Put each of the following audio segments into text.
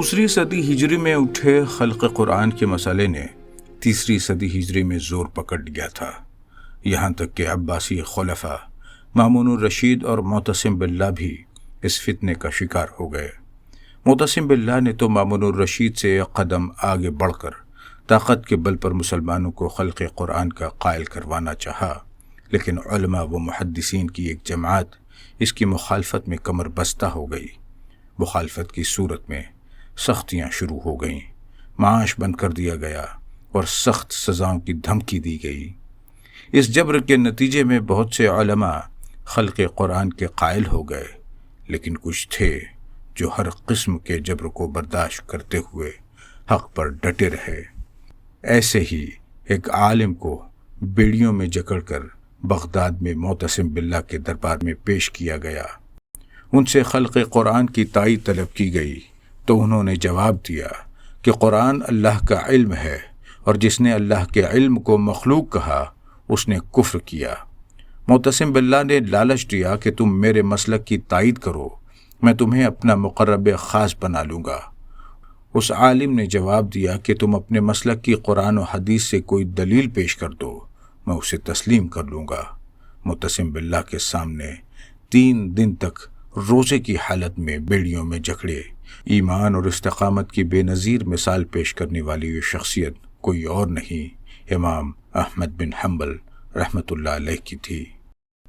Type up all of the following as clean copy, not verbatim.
دوسری صدی ہجری میں اٹھے خلق قرآن کے مسئلے نے تیسری صدی ہجری میں زور پکڑ لیا تھا، یہاں تک کہ عباسی خلفاء مامون الرشید اور معتصم باللہ بھی اس فتنے کا شکار ہو گئے۔ معتصم باللہ نے تو مامون الرشید سے ایک قدم آگے بڑھ کر طاقت کے بل پر مسلمانوں کو خلق قرآن کا قائل کروانا چاہا، لیکن علماء و محدثین کی ایک جماعت اس کی مخالفت میں کمر بستہ ہو گئی۔ مخالفت کی صورت میں سختیاں شروع ہو گئیں، معاش بند کر دیا گیا اور سخت سزاؤں کی دھمکی دی گئی۔ اس جبر کے نتیجے میں بہت سے علماء خلق قرآن کے قائل ہو گئے، لیکن کچھ تھے جو ہر قسم کے جبر کو برداشت کرتے ہوئے حق پر ڈٹے رہے۔ ایسے ہی ایک عالم کو بیڑیوں میں جکڑ کر بغداد میں معتصم باللہ کے دربار میں پیش کیا گیا۔ ان سے خلق قرآن کی تائید طلب کی گئی تو انہوں نے جواب دیا کہ قرآن اللہ کا علم ہے، اور جس نے اللہ کے علم کو مخلوق کہا اس نے کفر کیا۔ معتصم باللہ نے لالچ دیا کہ تم میرے مسلک کی تائید کرو، میں تمہیں اپنا مقرب خاص بنا لوں گا۔ اس عالم نے جواب دیا کہ تم اپنے مسلک کی قرآن و حدیث سے کوئی دلیل پیش کر دو، میں اسے تسلیم کر لوں گا۔ معتصم باللہ کے سامنے 3 دن تک روزے کی حالت میں بیڑیوں میں جکڑے ایمان اور استقامت کی بے نظیر مثال پیش کرنے والی یہ شخصیت کوئی اور نہیں، امام احمد بن حنبل رحمۃ اللہ علیہ کی تھی۔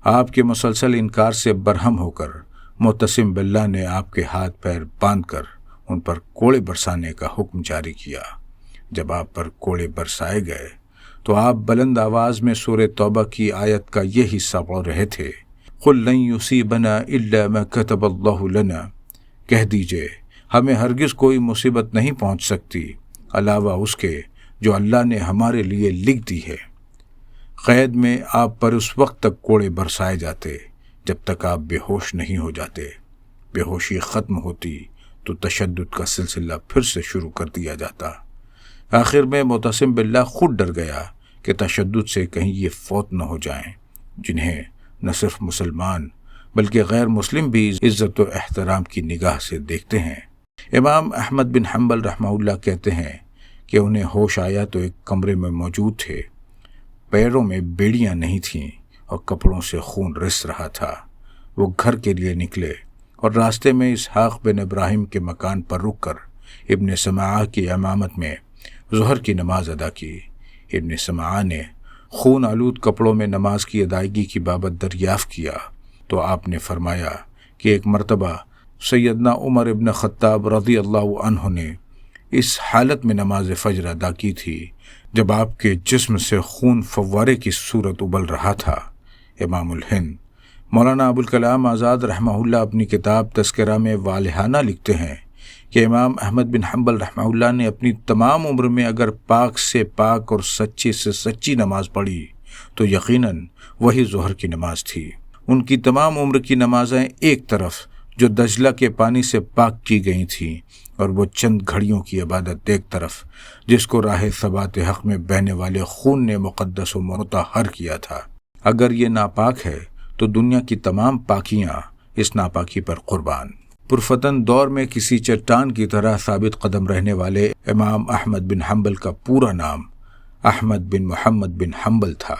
آپ کے مسلسل انکار سے برہم ہو کر معتصم باللہ نے آپ کے ہاتھ پیر باندھ کر ان پر کوڑے برسانے کا حکم جاری کیا۔ جب آپ پر کوڑے برسائے گئے تو آپ بلند آواز میں سورہ توبہ کی آیت کا یہ حصہ پڑھ رہے تھے، قُل لَن يُصِيبَنَا إِلَّا مَا كَتَبَ اللَّهُ لَنَا، کہہ دیجئے ہمیں ہرگز کوئی مصیبت نہیں پہنچ سکتی علاوہ اس کے جو اللہ نے ہمارے لیے لکھ دی ہے۔ قید میں آپ پر اس وقت تک کوڑے برسائے جاتے جب تک آپ بے ہوش نہیں ہو جاتے۔ بے ہوشی ختم ہوتی تو تشدد کا سلسلہ پھر سے شروع کر دیا جاتا۔ آخر میں معتصم باللہ خود ڈر گیا کہ تشدد سے کہیں یہ فوت نہ ہو جائیں، جنہیں نہ صرف مسلمان بلکہ غیر مسلم بھی عزت و احترام کی نگاہ سے دیکھتے ہیں۔ امام احمد بن حنبل رحمہ اللہ کہتے ہیں کہ انہیں ہوش آیا تو ایک کمرے میں موجود تھے، پیروں میں بیڑیاں نہیں تھیں اور کپڑوں سے خون رس رہا تھا۔ وہ گھر کے لیے نکلے اور راستے میں اسحاق بن ابراہیم کے مکان پر رک کر ابن سمعہ کی امامت میں ظہر کی نماز ادا کی۔ ابن سمعہ نے خون آلود کپڑوں میں نماز کی ادائیگی کی بابت دریافت کیا تو آپ نے فرمایا کہ ایک مرتبہ سیدنا عمر ابن خطاب رضی اللہ عنہ نے اس حالت میں نماز فجر ادا کی تھی جب آپ کے جسم سے خون فوارے کی صورت ابل رہا تھا۔ امام الہند مولانا ابوالکلام آزاد رحمہ اللہ اپنی کتاب تذکرہ میں والہانہ لکھتے ہیں کہ امام احمد بن حنبل رحمہ اللہ نے اپنی تمام عمر میں اگر پاک سے پاک اور سچی سے سچی نماز پڑھی تو یقیناً وہی ظہر کی نماز تھی۔ ان کی تمام عمر کی نمازیں ایک طرف جو دجلہ کے پانی سے پاک کی گئی تھیں، اور وہ چند گھڑیوں کی عبادت ایک طرف جس کو راہ ثبات حق میں بہنے والے خون نے مقدس و مطہر کیا تھا۔ اگر یہ ناپاک ہے تو دنیا کی تمام پاکیاں اس ناپاکی پر قربان۔ پرفتن دور میں کسی چٹان کی طرح ثابت قدم رہنے والے امام احمد بن حنبل کا پورا نام احمد بن محمد بن حنبل تھا۔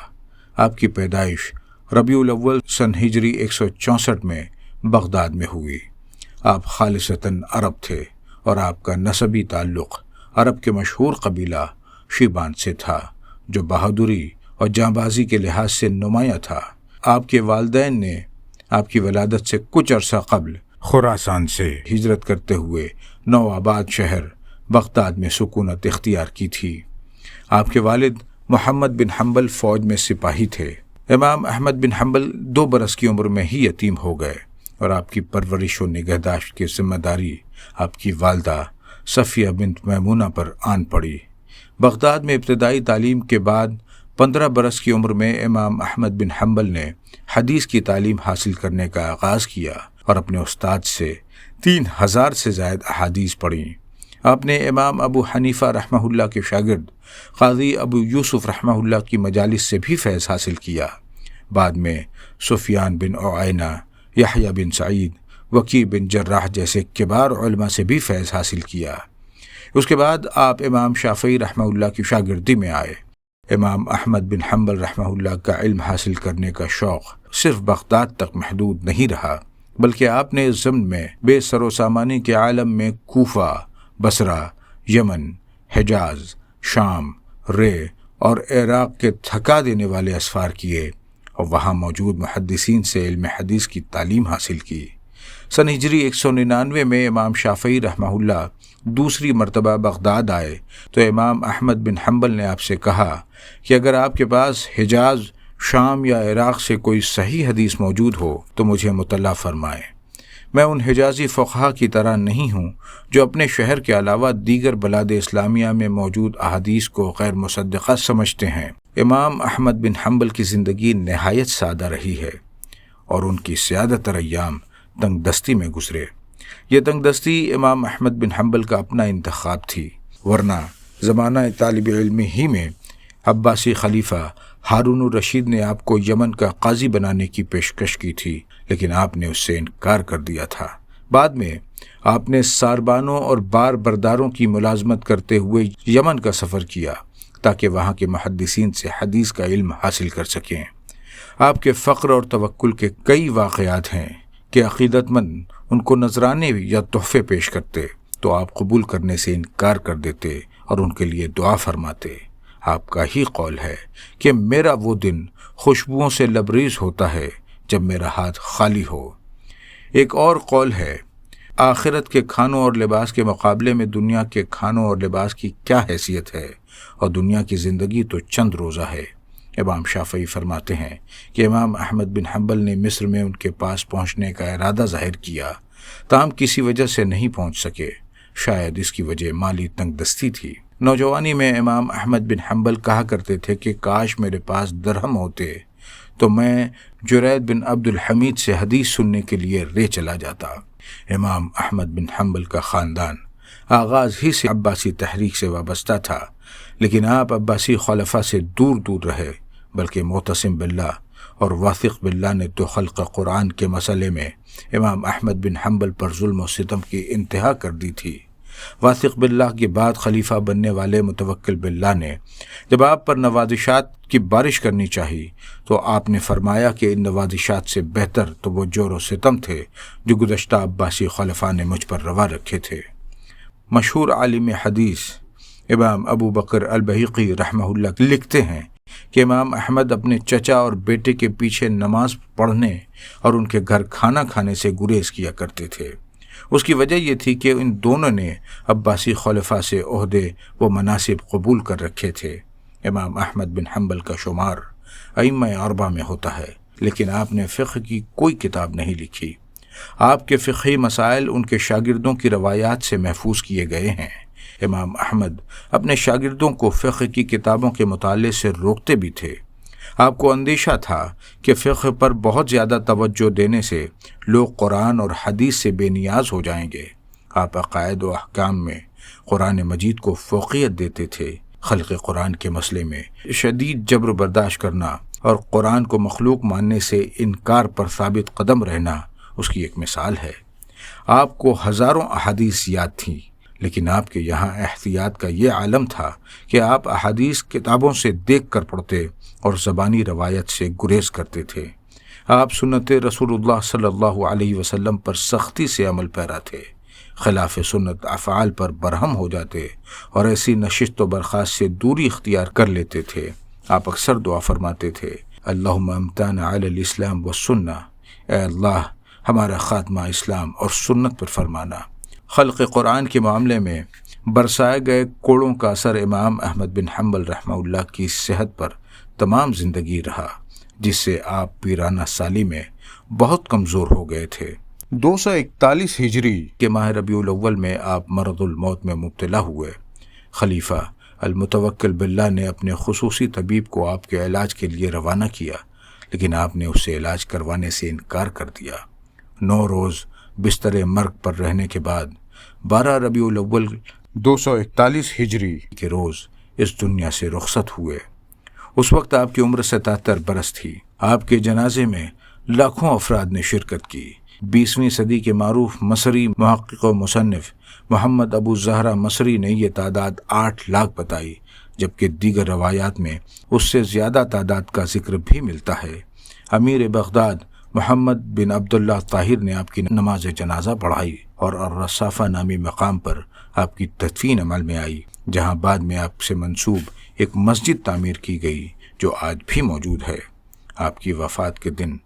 آپ کی پیدائش ربیع الاول سن ہجری 164 میں بغداد میں ہوئی۔ آپ خالصتاً عرب تھے اور آپ کا نسبی تعلق عرب کے مشہور قبیلہ شیبان سے تھا جو بہادری اور جانبازی کے لحاظ سے نمایاں تھا۔ آپ کے والدین نے آپ کی ولادت سے کچھ عرصہ قبل خراسان سے ہجرت کرتے ہوئے نو آباد شہر بغداد میں سکونت اختیار کی تھی۔ آپ کے والد محمد بن حنبل فوج میں سپاہی تھے۔ امام احمد بن حنبل 2 برس کی عمر میں ہی یتیم ہو گئے اور آپ کی پرورش و نگہداشت کی ذمہ داری آپ کی والدہ صفیہ بنت میمونہ پر آن پڑی۔ بغداد میں ابتدائی تعلیم کے بعد 15 برس کی عمر میں امام احمد بن حنبل نے حدیث کی تعلیم حاصل کرنے کا آغاز کیا اور اپنے استاد سے 3000 سے زائد احادیث پڑھیں۔ آپ نے امام ابو حنیفہ رحمہ اللہ کے شاگرد قاضی ابو یوسف رحمہ اللہ کی مجالس سے بھی فیض حاصل کیا۔ بعد میں سفیان بن عیینہ، یحییٰ بن سعید، وکی بن جراح جیسے کبار علماء سے بھی فیض حاصل کیا۔ اس کے بعد آپ امام شافعی رحمہ اللہ کی شاگردی میں آئے۔ امام احمد بن حنبل رحمہ اللہ کا علم حاصل کرنے کا شوق صرف بغداد تک محدود نہیں رہا، بلکہ آپ نے اس ضمن میں بے سر و سامانی کے عالم میں کوفہ، بصرہ، یمن، حجاز، شام، رے اور عراق کے تھکا دینے والے اسفار کیے اور وہاں موجود محدثین سے علم حدیث کی تعلیم حاصل کی۔ سن ہجری 199 میں امام شافعی رحمہ اللہ دوسری مرتبہ بغداد آئے تو امام احمد بن حنبل نے آپ سے کہا کہ اگر آپ کے پاس حجاز، شام یا عراق سے کوئی صحیح حدیث موجود ہو تو مجھے مطلع فرمائیں۔ میں ان حجازی فقہا کی طرح نہیں ہوں جو اپنے شہر کے علاوہ دیگر بلاد اسلامیہ میں موجود احادیث کو غیر مصدقہ سمجھتے ہیں۔ امام احمد بن حنبل کی زندگی نہایت سادہ رہی ہے اور ان کی زیادہ تر ایام تنگ دستی میں گزرے۔ یہ تنگ دستی امام احمد بن حنبل کا اپنا انتخاب تھی، ورنہ زمانہ طالب علمی ہی میں عباسی خلیفہ ہارون الرشید نے آپ کو یمن کا قاضی بنانے کی پیشکش کی تھی، لیکن آپ نے اس سے انکار کر دیا تھا۔ بعد میں آپ نے ساربانوں اور بار برداروں کی ملازمت کرتے ہوئے یمن کا سفر کیا تاکہ وہاں کے محدثین سے حدیث کا علم حاصل کر سکیں۔ آپ کے فقر اور توکل کے کئی واقعات ہیں کہ عقیدت مند ان کو نذرانے یا تحفے پیش کرتے تو آپ قبول کرنے سے انکار کر دیتے اور ان کے لیے دعا فرماتے۔ آپ کا ہی قول ہے کہ میرا وہ دن خوشبوؤں سے لبریز ہوتا ہے جب میرا ہاتھ خالی ہو۔ ایک اور قول ہے، آخرت کے کھانوں اور لباس کے مقابلے میں دنیا کے کھانوں اور لباس کی کیا حیثیت ہے، اور دنیا کی زندگی تو چند روزہ ہے۔ امام شافعی فرماتے ہیں کہ امام احمد بن حنبل نے مصر میں ان کے پاس پہنچنے کا ارادہ ظاہر کیا، تاہم کسی وجہ سے نہیں پہنچ سکے۔ شاید اس کی وجہ مالی تنگ دستی تھی۔ نوجوانی میں امام احمد بن حنبل کہا کرتے تھے کہ کاش میرے پاس درہم ہوتے تو میں جرید بن عبد الحمید سے حدیث سننے کے لیے رے چلا جاتا۔ امام احمد بن حنبل کا خاندان آغاز ہی سے عباسی تحریک سے وابستہ تھا، لیکن آپ عباسی خلفاء سے دور دور رہے، بلکہ معتصم باللہ اور واثق باللہ نے تو خلق قرآن کے مسئلے میں امام احمد بن حنبل پر ظلم و ستم کی انتہا کر دی تھی۔ واثق باللہ کے بعد خلیفہ بننے والے متوکل باللہ نے جب آپ پر نوازشات کی بارش کرنی چاہی تو آپ نے فرمایا کہ ان نوازشات سے بہتر تو وہ جور و ستم تھے جو گزشتہ عباسی خلفاء نے مجھ پر روا رکھے تھے۔ مشہور عالم حدیث امام ابو بکر البیہقی رحمہ اللہ لکھتے ہیں کہ امام احمد اپنے چچا اور بیٹے کے پیچھے نماز پڑھنے اور ان کے گھر کھانا کھانے سے گریز کیا کرتے تھے۔ اس کی وجہ یہ تھی کہ ان دونوں نے عباسی خلفاء سے عہدے و مناصب قبول کر رکھے تھے۔ امام احمد بن حنبل کا شمار ائمہ اربعہ میں ہوتا ہے، لیکن آپ نے فقہ کی کوئی کتاب نہیں لکھی۔ آپ کے فقہی مسائل ان کے شاگردوں کی روایات سے محفوظ کیے گئے ہیں۔ امام احمد اپنے شاگردوں کو فقہ کی کتابوں کے مطالعے سے روکتے بھی تھے۔ آپ کو اندیشہ تھا کہ فقہ پر بہت زیادہ توجہ دینے سے لوگ قرآن اور حدیث سے بے نیاز ہو جائیں گے۔ آپ عقائد و احکام میں قرآن مجید کو فوقیت دیتے تھے۔ خلق قرآن کے مسئلے میں شدید جبر برداشت کرنا اور قرآن کو مخلوق ماننے سے انکار پر ثابت قدم رہنا اس کی ایک مثال ہے۔ آپ کو ہزاروں احادیث یاد تھیں، لیکن آپ کے یہاں احتیاط کا یہ عالم تھا کہ آپ احادیث کتابوں سے دیکھ کر پڑھتے اور زبانی روایت سے گریز کرتے تھے۔ آپ سنت رسول اللہ صلی اللہ علیہ وسلم پر سختی سے عمل پیرا تھے، خلاف سنت افعال پر برہم ہو جاتے اور ایسی نشست و برخاست سے دوری اختیار کر لیتے تھے۔ آپ اکثر دعا فرماتے تھے، اللہم امتنا علی الاسلام والسنہ، اے اللہ ہمارا خاتمہ اسلام اور سنت پر فرمانا۔ خلق قرآن کے معاملے میں برسائے گئے کوڑوں کا اثر امام احمد بن حنبل رحمہ اللہ کی صحت پر تمام زندگی رہا، جس سے آپ پیرانہ سالی میں بہت کمزور ہو گئے تھے۔ 241 ہجری کے ماہ ربیع الاول میں آپ مرض الموت میں مبتلا ہوئے۔ خلیفہ المتوکل باللہ نے اپنے خصوصی طبیب کو آپ کے علاج کے لیے روانہ کیا، لیکن آپ نے اس سے علاج کروانے سے انکار کر دیا۔ 9 روز بستر مرگ پر رہنے کے بعد 12 ربیع الاول 241 ہجری کے روز اس دنیا سے رخصت ہوئے۔ اس وقت آپ کی عمر 77 برس تھی۔ آپ کے جنازے میں لاکھوں افراد نے شرکت کی۔ 20ویں صدی کے معروف مصری محقق و مصنف محمد ابو زہرہ مصری نے یہ تعداد 8 لاکھ بتائی، جبکہ دیگر روایات میں اس سے زیادہ تعداد کا ذکر بھی ملتا ہے۔ امیر بغداد محمد بن عبداللہ طاہر نے آپ کی نماز جنازہ پڑھائی اور الرصافہ نامی مقام پر آپ کی تدفین عمل میں آئی، جہاں بعد میں آپ سے منسوب ایک مسجد تعمیر کی گئی جو آج بھی موجود ہے۔ آپ کی وفات کے دن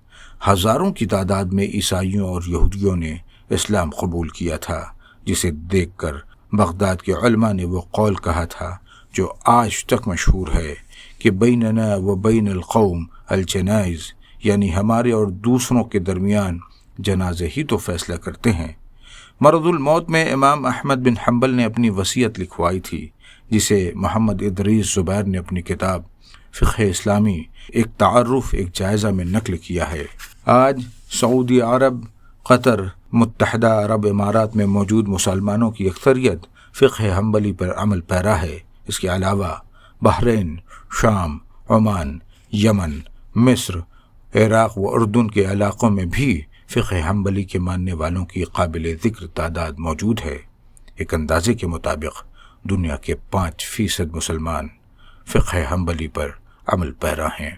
ہزاروں کی تعداد میں عیسائیوں اور یہودیوں نے اسلام قبول کیا تھا، جسے دیکھ کر بغداد کے علماء نے وہ قول کہا تھا جو آج تک مشہور ہے کہ بیننا و بین القوم الجنائز، یعنی ہمارے اور دوسروں کے درمیان جنازے ہی تو فیصلہ کرتے ہیں۔ مرض الموت میں امام احمد بن حنبل نے اپنی وصیت لکھوائی تھی، جسے محمد ادریس زبیر نے اپنی کتاب فقہ اسلامی ایک تعارف ایک جائزہ میں نقل کیا ہے۔ آج سعودی عرب، قطر، متحدہ عرب امارات میں موجود مسلمانوں کی اکثریت فقہ حنبلی پر عمل پیرا ہے۔ اس کے علاوہ بحرین، شام، عمان، یمن، مصر، عراق و اردن کے علاقوں میں بھی فقہ حنبلی کے ماننے والوں کی قابل ذکر تعداد موجود ہے۔ ایک اندازے کے مطابق دنیا کے 5% مسلمان فقہ حنبلی پر عمل پیرا ہیں۔